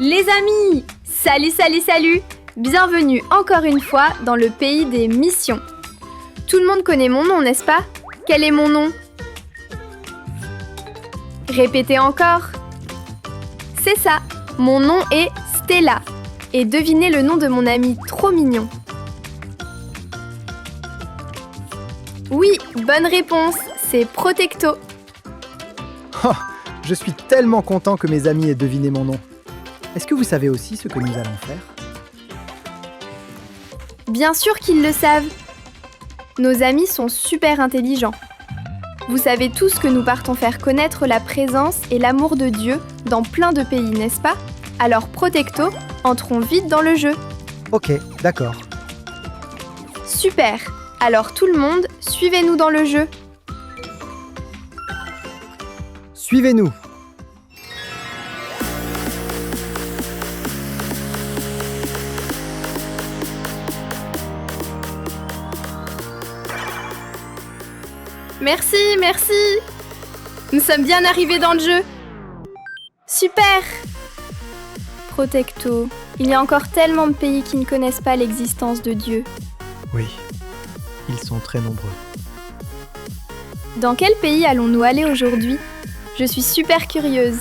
Les amis, salut, salut, salut! Bienvenue encore une fois dans le pays des missions. Tout le monde connaît mon nom, n'est-ce pas? Quel est mon nom? Répétez encore. C'est ça, mon nom est Stella. Et devinez le nom de mon ami trop mignon. Oui, bonne réponse, c'est Protecto. Oh, je suis tellement content que mes amis aient deviné mon nom. Est-ce que vous savez aussi ce que nous allons faire? Bien sûr qu'ils le savent. Nos amis sont super intelligents. Vous savez tous que nous partons faire connaître la présence et l'amour de Dieu dans plein de pays, n'est-ce pas? Alors Protecto, entrons vite dans le jeu. Ok, d'accord. Super. Alors tout le monde, suivez-nous dans le jeu. Suivez-nous. Merci, merci. Nous sommes bien arrivés dans le jeu. Super. Protecto, il y a encore tellement de pays qui ne connaissent pas l'existence de Dieu. Oui, ils sont très nombreux. Dans quel pays allons-nous aller aujourd'hui? Je suis super curieuse.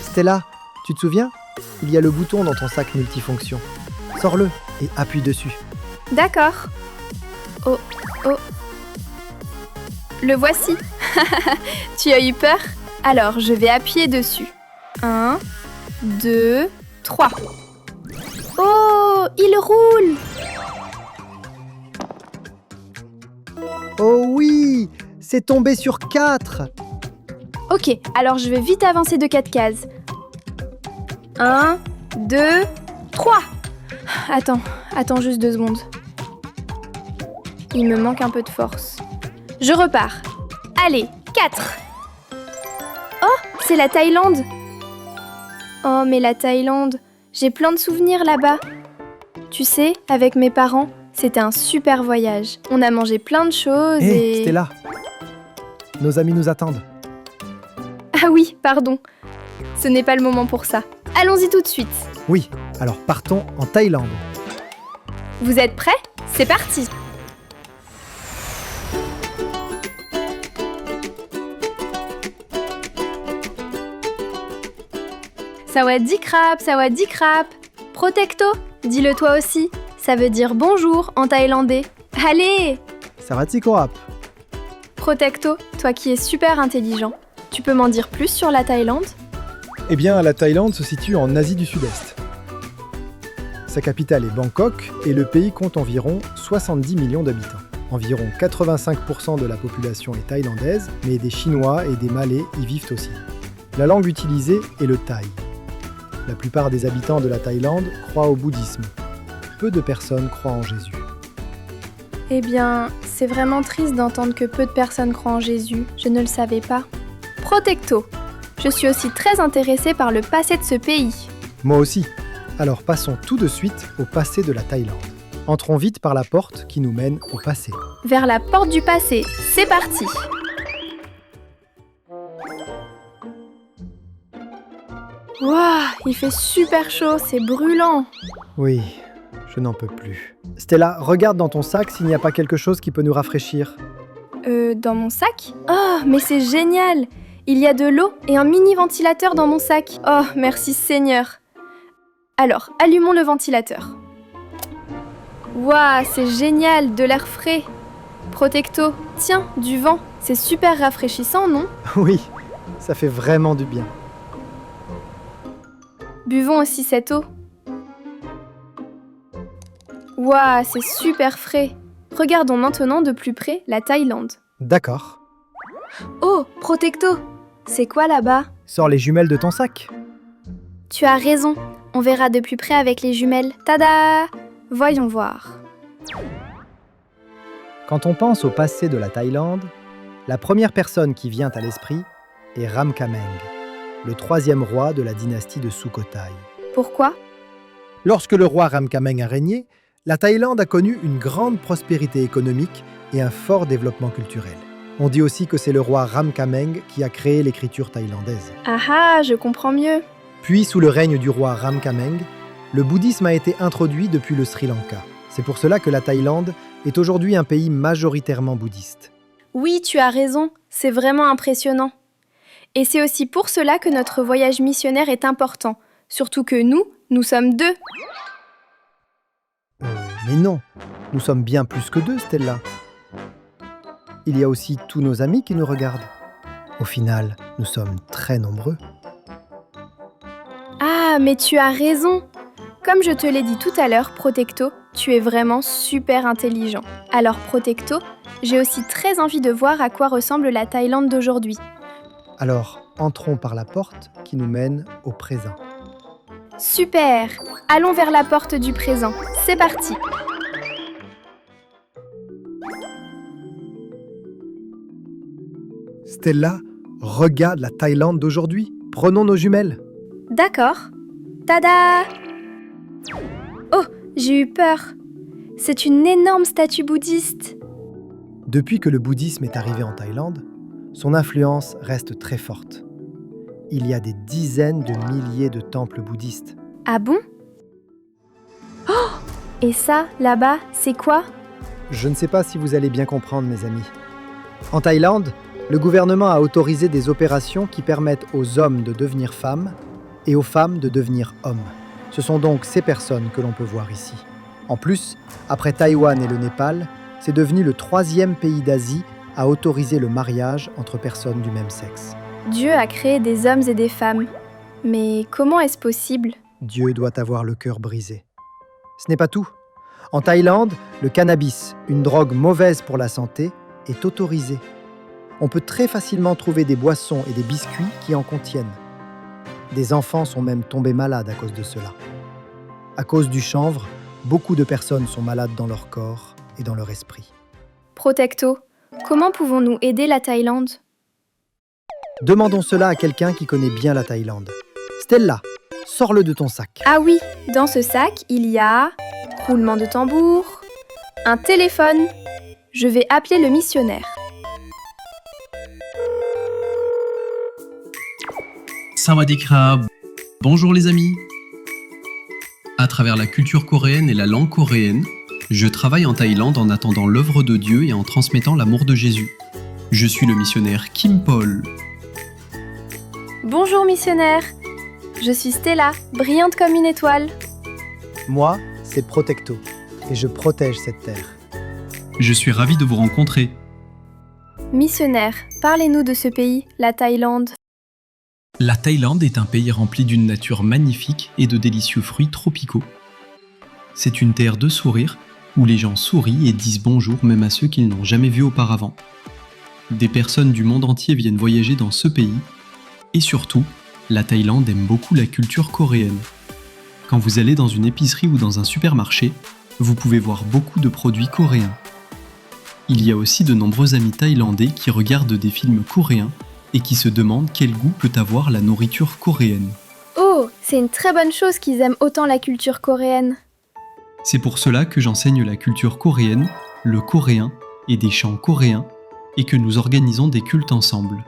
Stella, tu te souviens? Il y a le bouton dans ton sac multifonction. Sors-le et appuie dessus. D'accord. Oh, oh. Le voici. Tu as eu peur? Alors, je vais appuyer dessus. 1, 2, 3. Oh, il roule! Oh oui! C'est tombé sur 4! Ok, alors je vais vite avancer de 4 cases. 1, 2, 3. Attends juste 2 secondes. Il me manque un peu de force. Je repars. Allez, 4. Oh, c'est la Thaïlande. Oh, mais la Thaïlande, j'ai plein de souvenirs là-bas. Tu sais, avec mes parents, c'était un super voyage. On a mangé plein de choses Hé, Stella! Nos amis nous attendent. Ah oui, pardon. Ce n'est pas le moment pour ça. Allons-y tout de suite. Oui, alors partons en Thaïlande. Vous êtes prêts? C'est parti! Sawadee krap. Protecto, dis-le toi aussi. Ça veut dire bonjour en thaïlandais. Allez! Sawadee krap. Protecto, toi qui es super intelligent, tu peux m'en dire plus sur la Thaïlande? Eh bien, la Thaïlande se situe en Asie du Sud-Est. Sa capitale est Bangkok et le pays compte environ 70 millions d'habitants. Environ 85% de la population est thaïlandaise, mais des Chinois et des Malais y vivent aussi. La langue utilisée est le thaï. La plupart des habitants de la Thaïlande croient au bouddhisme. Peu de personnes croient en Jésus. Eh bien, c'est vraiment triste d'entendre que peu de personnes croient en Jésus. Je ne le savais pas. Protecto, je suis aussi très intéressée par le passé de ce pays. Moi aussi. Alors passons tout de suite au passé de la Thaïlande. Entrons vite par la porte qui nous mène au passé. Vers la porte du passé, c'est parti! Waouh, il fait super chaud, c'est brûlant! Oui, je n'en peux plus. Stella, regarde dans ton sac s'il n'y a pas quelque chose qui peut nous rafraîchir. Dans mon sac? Oh, mais c'est génial! Il y a de l'eau et un mini ventilateur dans mon sac. Oh, merci Seigneur! Alors, allumons le ventilateur. Waouh, c'est génial, de l'air frais! Protecto, tiens, du vent, c'est super rafraîchissant, non? Oui, ça fait vraiment du bien. Buvons aussi cette eau. Waouh, c'est super frais. Regardons maintenant de plus près la Thaïlande. D'accord. Oh, Protecto, c'est quoi là-bas? Sors les jumelles de ton sac. Tu as raison, on verra de plus près avec les jumelles. Tada! Voyons voir. Quand on pense au passé de la Thaïlande, la première personne qui vient à l'esprit est Ramkhameng, le 3e roi de la dynastie de Sukhothai. Pourquoi? Lorsque le roi Ramkhameng a régné, la Thaïlande a connu une grande prospérité économique et un fort développement culturel. On dit aussi que c'est le roi Ramkhameng qui a créé l'écriture thaïlandaise. Ah ah, je comprends mieux. Puis, sous le règne du roi Ramkhameng, le bouddhisme a été introduit depuis le Sri Lanka. C'est pour cela que la Thaïlande est aujourd'hui un pays majoritairement bouddhiste. Oui, tu as raison, c'est vraiment impressionnant. Et c'est aussi pour cela que notre voyage missionnaire est important, surtout que nous sommes 2. Mais non, nous sommes bien plus que 2, Stella. Il y a aussi tous nos amis qui nous regardent. Au final, nous sommes très nombreux. Ah, mais tu as raison. Comme je te l'ai dit tout à l'heure, Protecto, tu es vraiment super intelligent. Alors Protecto, j'ai aussi très envie de voir à quoi ressemble la Thaïlande d'aujourd'hui. Alors, entrons par la porte qui nous mène au présent. Super! Allons vers la porte du présent. C'est parti! Stella, regarde la Thaïlande d'aujourd'hui. Prenons nos jumelles. D'accord. Tada! Oh, j'ai eu peur. C'est une énorme statue bouddhiste. Depuis que le bouddhisme est arrivé en Thaïlande, son influence reste très forte. Il y a des dizaines de milliers de temples bouddhistes. Ah bon? Oh! Et ça, là-bas, c'est quoi? Je ne sais pas si vous allez bien comprendre, mes amis. En Thaïlande, le gouvernement a autorisé des opérations qui permettent aux hommes de devenir femmes et aux femmes de devenir hommes. Ce sont donc ces personnes que l'on peut voir ici. En plus, après Taïwan et le Népal, c'est devenu le 3e pays d'Asie à autoriser le mariage entre personnes du même sexe. Dieu a créé des hommes et des femmes. Mais comment est-ce possible? Dieu doit avoir le cœur brisé. Ce n'est pas tout. En Thaïlande, le cannabis, une drogue mauvaise pour la santé, est autorisé. On peut très facilement trouver des boissons et des biscuits qui en contiennent. Des enfants sont même tombés malades à cause de cela. À cause du chanvre, beaucoup de personnes sont malades dans leur corps et dans leur esprit. Protecto, comment pouvons-nous aider la Thaïlande? Demandons cela à quelqu'un qui connaît bien la Thaïlande. Stella, sors-le de ton sac. Ah oui, dans ce sac, il y a roulement de tambour, un téléphone. Je vais appeler le missionnaire. Sawadee krab. Bonjour les amis. À travers la culture coréenne et la langue coréenne, je travaille en Thaïlande en attendant l'œuvre de Dieu et en transmettant l'amour de Jésus. Je suis le missionnaire Kim Paul. Bonjour missionnaire, je suis Stella, brillante comme une étoile. Moi, c'est Protecto, et je protège cette terre. Je suis ravi de vous rencontrer. Missionnaire, parlez-nous de ce pays, la Thaïlande. La Thaïlande est un pays rempli d'une nature magnifique et de délicieux fruits tropicaux. C'est une terre de sourires où les gens sourient et disent bonjour même à ceux qu'ils n'ont jamais vus auparavant. Des personnes du monde entier viennent voyager dans ce pays et surtout, la Thaïlande aime beaucoup la culture coréenne. Quand vous allez dans une épicerie ou dans un supermarché, vous pouvez voir beaucoup de produits coréens. Il y a aussi de nombreux amis thaïlandais qui regardent des films coréens et qui se demandent quel goût peut avoir la nourriture coréenne. Oh, c'est une très bonne chose qu'ils aiment autant la culture coréenne. C'est pour cela que j'enseigne la culture coréenne, le coréen et des chants coréens et que nous organisons des cultes ensemble.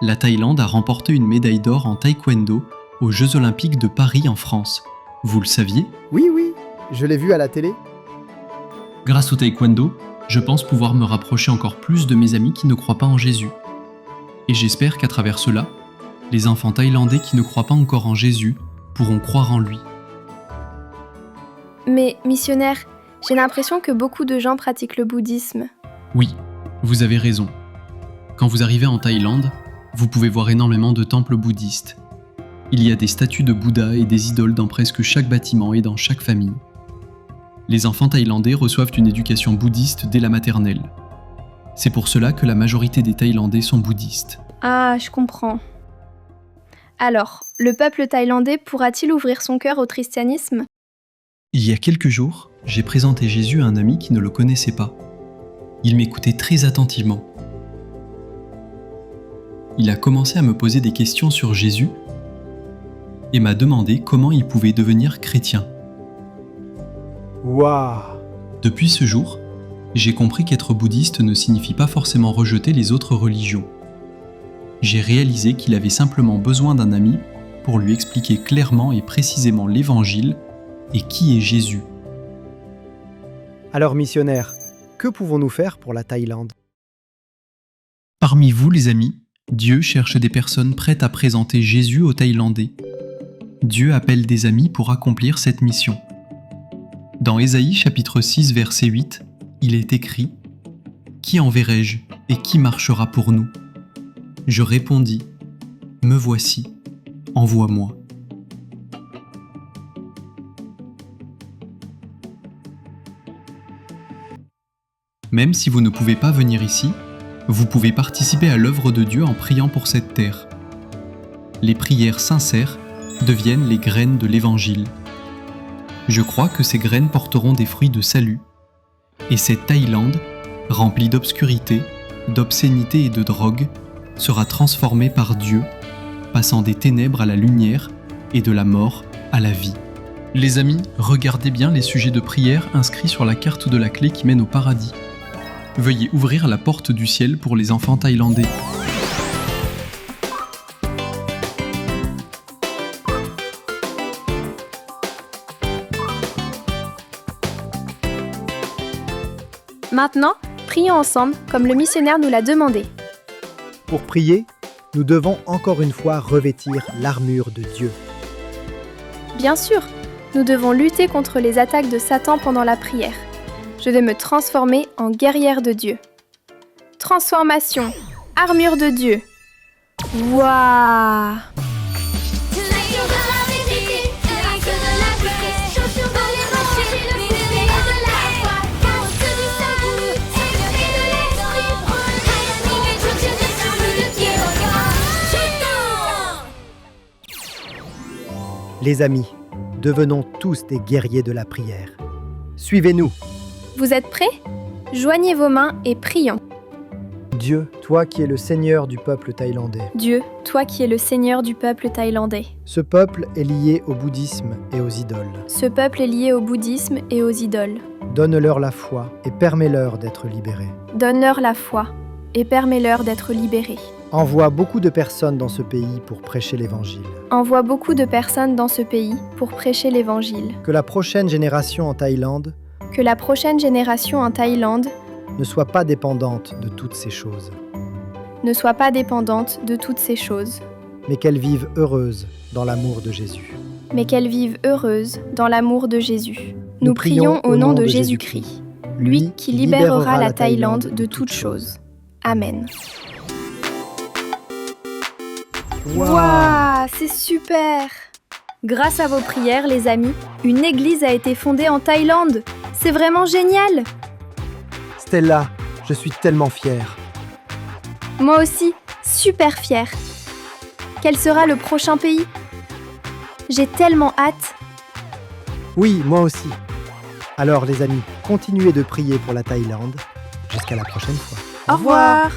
La Thaïlande a remporté une médaille d'or en taekwondo aux Jeux Olympiques de Paris en France. Vous le saviez? Oui, je l'ai vu à la télé. Grâce au taekwondo, je pense pouvoir me rapprocher encore plus de mes amis qui ne croient pas en Jésus. Et j'espère qu'à travers cela, les enfants thaïlandais qui ne croient pas encore en Jésus pourront croire en lui. Mais, missionnaire, j'ai l'impression que beaucoup de gens pratiquent le bouddhisme. Oui, vous avez raison. Quand vous arrivez en Thaïlande, vous pouvez voir énormément de temples bouddhistes. Il y a des statues de Bouddha et des idoles dans presque chaque bâtiment et dans chaque famille. Les enfants thaïlandais reçoivent une éducation bouddhiste dès la maternelle. C'est pour cela que la majorité des Thaïlandais sont bouddhistes. Ah, je comprends. Alors, le peuple thaïlandais pourra-t-il ouvrir son cœur au christianisme? Il y a quelques jours, j'ai présenté Jésus à un ami qui ne le connaissait pas. Il m'écoutait très attentivement. Il a commencé à me poser des questions sur Jésus et m'a demandé comment il pouvait devenir chrétien. Waouh! Depuis ce jour, j'ai compris qu'être bouddhiste ne signifie pas forcément rejeter les autres religions. J'ai réalisé qu'il avait simplement besoin d'un ami pour lui expliquer clairement et précisément l'Évangile et qui est Jésus. Alors missionnaire, que pouvons-nous faire pour la Thaïlande ? Parmi vous, les amis, Dieu cherche des personnes prêtes à présenter Jésus aux Thaïlandais. Dieu appelle des amis pour accomplir cette mission. Dans Ésaïe chapitre 6 verset 8, il est écrit « Qui enverrai-je et qui marchera pour nous ? Je répondis « Me voici, envoie-moi. » Même si vous ne pouvez pas venir ici, vous pouvez participer à l'œuvre de Dieu en priant pour cette terre. Les prières sincères deviennent les graines de l'Évangile. Je crois que ces graines porteront des fruits de salut. Et cette Thaïlande, remplie d'obscurité, d'obscénité et de drogue, sera transformée par Dieu, passant des ténèbres à la lumière et de la mort à la vie. Les amis, regardez bien les sujets de prière inscrits sur la carte de la clé qui mène au paradis. Veuillez ouvrir la porte du ciel pour les enfants thaïlandais. Maintenant, prions ensemble comme le missionnaire nous l'a demandé. Pour prier, nous devons encore une fois revêtir l'armure de Dieu. Bien sûr, nous devons lutter contre les attaques de Satan pendant la prière. Je vais me transformer en guerrière de Dieu. Transformation, armure de Dieu. Waouh! Les amis, devenons tous des guerriers de la prière. Suivez-nous. Vous êtes prêts? Joignez vos mains et prions. Dieu, toi qui es le Seigneur du peuple thaïlandais. Dieu, toi qui es le Seigneur du peuple thaïlandais. Ce peuple est lié au bouddhisme et aux idoles. Ce peuple est lié au bouddhisme et aux idoles. Donne-leur la foi et permets-leur d'être libérés. Donne-leur la foi et permets-leur d'être libérés. Envoie beaucoup de personnes dans ce pays pour prêcher l'Évangile. Envoie beaucoup de personnes dans ce pays pour prêcher l'Évangile. Que la prochaine génération en Thaïlande Que la prochaine génération en Thaïlande ne soit pas dépendante de toutes ces choses, ne soit pas dépendante de toutes ces choses, mais qu'elle vive heureuse dans l'amour de Jésus. mais qu'elle vive heureuse dans l'amour de Jésus. Nous prions au nom de Jésus-Christ, lui qui libérera la Thaïlande de toutes choses. Amen. Waouh, c'est super! Grâce à vos prières, les amis, une église a été fondée en Thaïlande. C'est vraiment génial! Stella, je suis tellement fière. Moi aussi, super fière. Quel sera le prochain pays? J'ai tellement hâte. Oui, moi aussi. Alors les amis, continuez de prier pour la Thaïlande. Jusqu'à la prochaine fois. Au revoir.